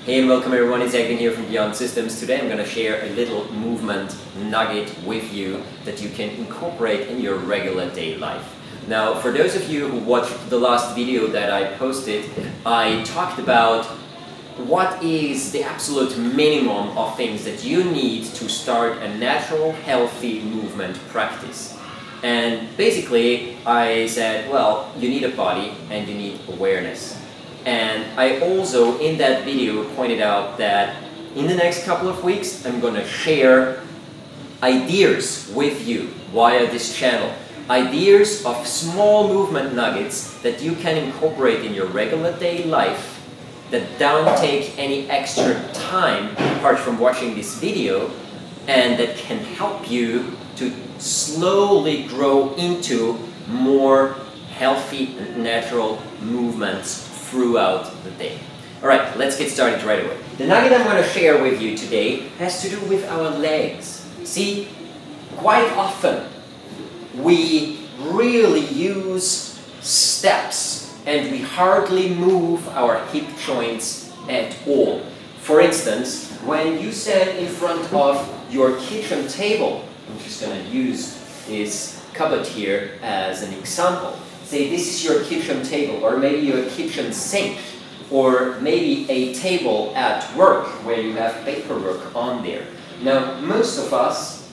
Hey and welcome everyone, it's Egwin here from Beyond Systems. Today I'm going to share a little movement nugget with you that you can incorporate in your regular day life. Now, for those of you who watched the last video that I posted, I talked about what is the absolute minimum of things that you need to start a natural, healthy movement practice. And basically, I said, well, you need a body and you need awareness. And I also, in that video, pointed out that in the next couple of weeks, I'm going to share ideas with you via this channel. Ideas of small movement nuggets that you can incorporate in your regular day life that don't take any extra time apart from watching this video, and that can help you to slowly grow into more healthy and natural movements throughout the day. Alright, let's get started right away. The nugget I'm going to share with you today has to do with our legs. See, quite often we really use steps and we hardly move our hip joints at all. For instance, when you stand in front of your kitchen table, I'm just going to use this cupboard here as an example. Say this is your kitchen table, or maybe your kitchen sink, or maybe a table at work where you have paperwork on there. Now, most of us,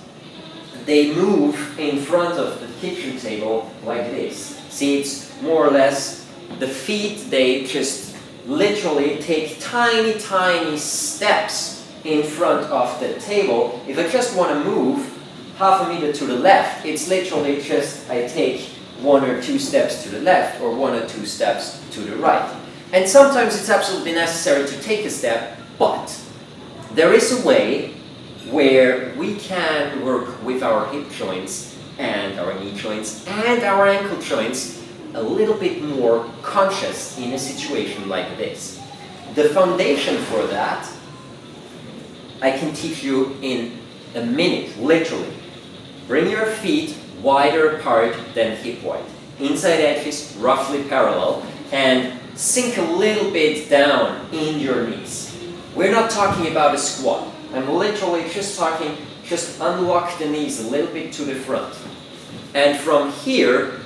they move in front of the kitchen table like this. See, it's more or less the feet, they just literally take tiny, tiny steps in front of the table. If I just want to move half a meter to the left, it's literally just I take 1 or 2 steps to the left or 1 or 2 steps to the right. And sometimes it's absolutely necessary to take a step, but there is a way where we can work with our hip joints and our knee joints and our ankle joints a little bit more conscious in a situation like this. The foundation for that I can teach you in a minute, literally. Bring your feet wider apart than hip wide. Inside edges roughly parallel, and sink a little bit down in your knees. We're not talking about a squat. I'm literally just talking, just unlock the knees a little bit to the front. And from here,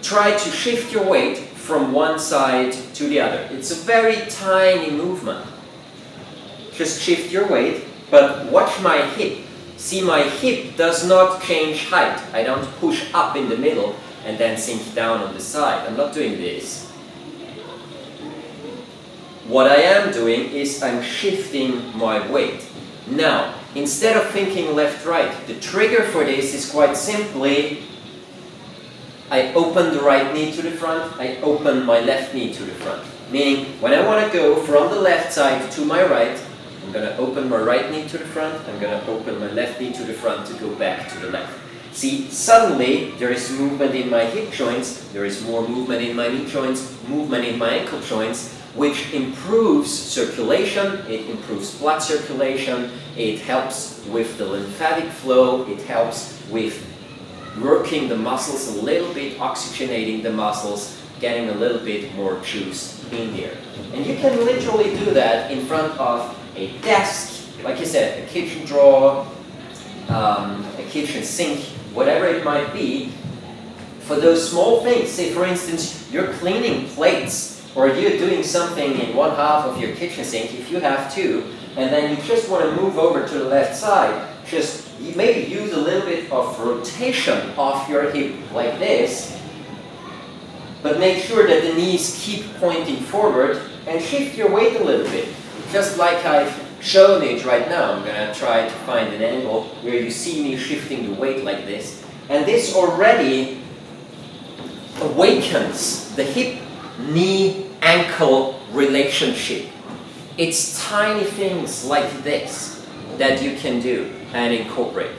try to shift your weight from one side to the other. It's a very tiny movement. Just shift your weight, but watch my hip. See, my hip does not change height. I don't push up in the middle and then sink down on the side. I'm not doing this. What I am doing is I'm shifting my weight. Now, instead of thinking left-right, the trigger for this is quite simply I open the right knee to the front, I open my left knee to the front. Meaning, when I want to go from the left side to my right, I'm going to open my right knee to the front, I'm going to open my left knee to the front to go back to the left. See, suddenly there is movement in my hip joints, there is more movement in my knee joints, movement in my ankle joints, which improves circulation, it improves blood circulation, it helps with the lymphatic flow, it helps with working the muscles a little bit, oxygenating the muscles, getting a little bit more juice in there. And you can literally do that in front of a desk, like I said, a kitchen drawer, a kitchen sink, whatever it might be. For those small things, say for instance, you're cleaning plates, or you're doing something in one half of your kitchen sink, if you have to, and then you just want to move over to the left side, just maybe use a little bit of rotation of your hip like this, but make sure that the knees keep pointing forward and shift your weight a little bit. Just like I've shown it right now, I'm going to try to find an angle where you see me shifting the weight like this. And this already awakens the hip-knee-ankle relationship. It's tiny things like this that you can do and incorporate.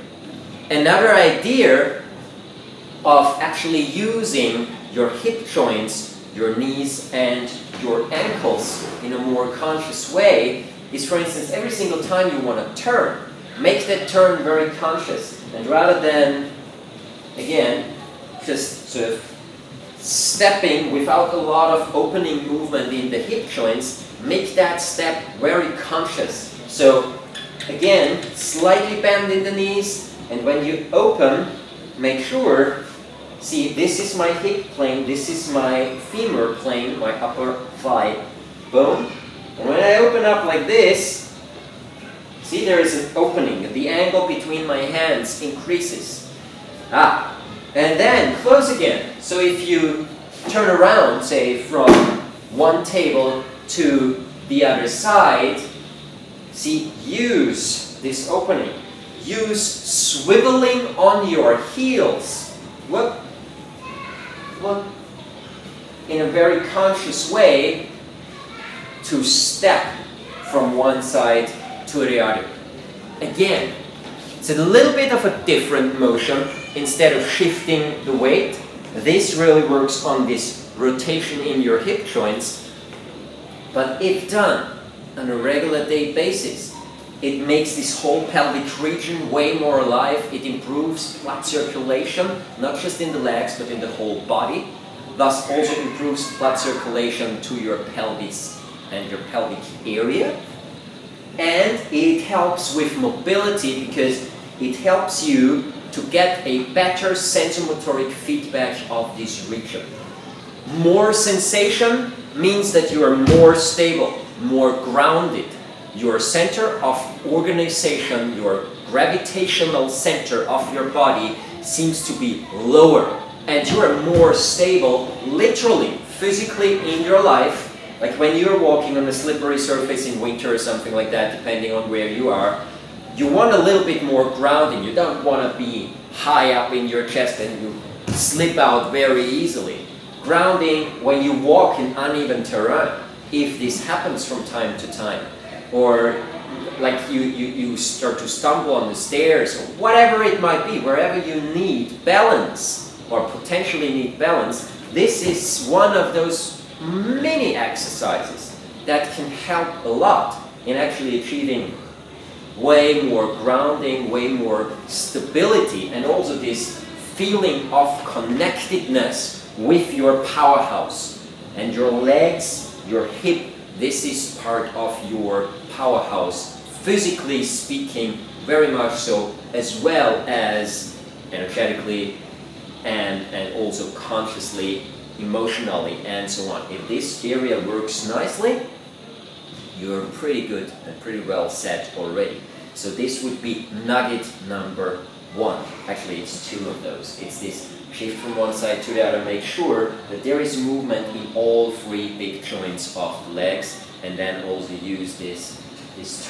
Another idea of actually using your hip joints, your knees and your ankles in a more conscious way is, for instance, every single time you want to turn, make that turn very conscious. And rather than, again, just sort of stepping without a lot of opening movement in the hip joints, make that step very conscious. So again, slightly bend in the knees, and when you open, make sure, see, this is my hip plane, this is my femur plane, my upper thigh bone. And when I open up like this, see, there is an opening. The angle between my hands increases. And then close again. So if you turn around, say, from one table to the other side, see, use this opening. Use swiveling on your heels. Look, in a very conscious way to step from one side to the other. Again, it's a little bit of a different motion. Instead of shifting the weight, this really works on this rotation in your hip joints. But if done on a regular day basis, it makes this whole pelvic region way more alive. It improves blood circulation, not just in the legs, but in the whole body. Thus also improves blood circulation to your pelvis and your pelvic area. And it helps with mobility because it helps you to get a better sensomotoric feedback of this region. More sensation means that you are more stable, more grounded. Your center of organization, your gravitational center of your body seems to be lower, and you are more stable, literally, physically in your life. Like when you're walking on a slippery surface in winter or something like that, depending on where you are, you want a little bit more grounding. You don't want to be high up in your chest and you slip out very easily. Grounding when you walk in uneven terrain, if this happens from time to time, or like you start to stumble on the stairs, or whatever it might be, wherever you need balance or potentially need balance, this is one of those mini exercises that can help a lot in actually achieving way more grounding, way more stability, and also this feeling of connectedness with your powerhouse. And your legs, your hip, this is part of your powerhouse, physically speaking, very much so, as well as energetically and also consciously, emotionally, and so on. If this area works nicely, you're pretty good and pretty well set already. So this would be nugget number 1. Actually, it's 2 of those. It's this shift from one side to the other. Make sure that there is movement in all 3 big joints of the legs, and then also use this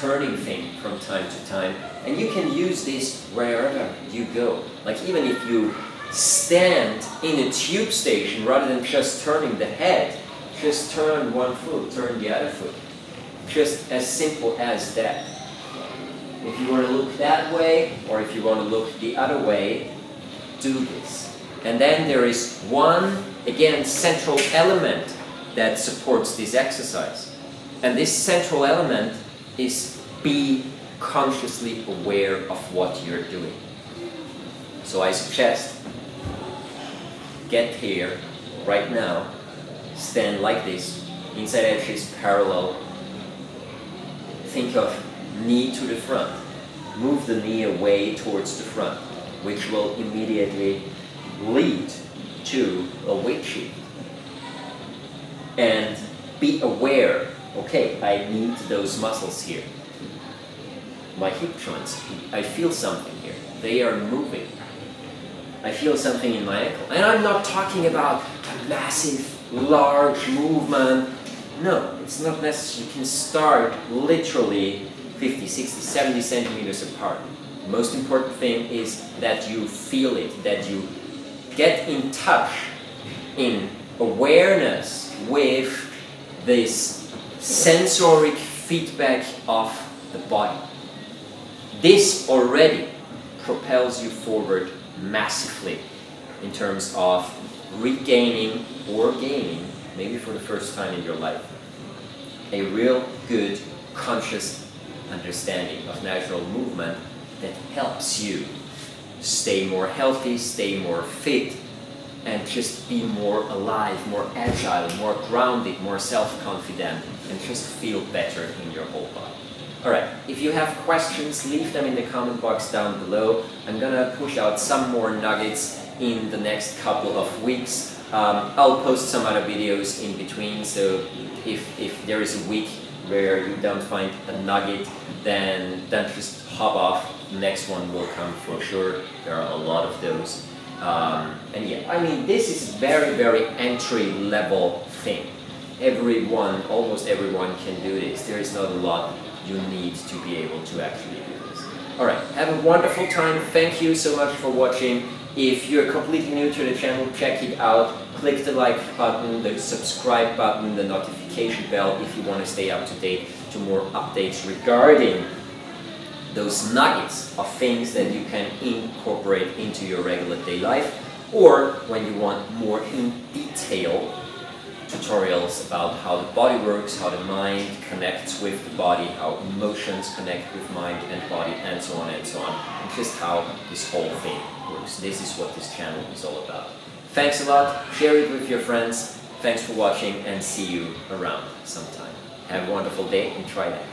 turning thing from time to time. And you can use this wherever you go. Like even if you stand in a tube station, rather than just turning the head, just turn one foot, turn the other foot. Just as simple as that. If you want to look that way, or if you want to look the other way, do this. And then there is one, again, central element that supports this exercise. And this central element is be consciously aware of what you're doing. So I suggest, get here right now, stand like this, inside edge is parallel. Think of knee to the front. Move the knee away towards the front, which will immediately lead to a weight shift. And be aware, okay, I need those muscles here. My hip joints, I feel something here. They are moving. I feel something in my ankle. And I'm not talking about a massive, large movement. No, it's not necessary. You can start literally 50, 60, 70 centimeters apart. The most important thing is that you feel it, that you get in touch, in awareness with this sensoric feedback of the body. This already propels you forward massively in terms of regaining or gaining, maybe for the first time in your life, a real good conscious understanding of natural movement that helps you stay more healthy, stay more fit, and just be more alive, more agile, more grounded, more self-confident, and just feel better in your whole body. Alright, if you have questions, leave them in the comment box down below. I'm gonna push out some more nuggets in the next couple of weeks. I'll post some other videos in between, so if there is a week where you don't find a nugget, then just hop off. The next one will come for sure. There are a lot of those. And yeah, I mean, this is very entry level thing. Almost everyone can do this. There is not a lot you need to be able to actually do this. Alright, have a wonderful time. Thank you so much for watching. If you're completely new to the channel, check it out. Click the like button, the subscribe button, the notification bell if you want to stay up to date to more updates regarding those nuggets of things that you can incorporate into your regular day life, or when you want more in detail tutorials about how the body works, how the mind connects with the body, how emotions connect with mind and body, and so on, and just how this whole thing works. This is what this channel is all about. Thanks a lot, share it with your friends, thanks for watching, and see you around sometime. Have a wonderful day and try that.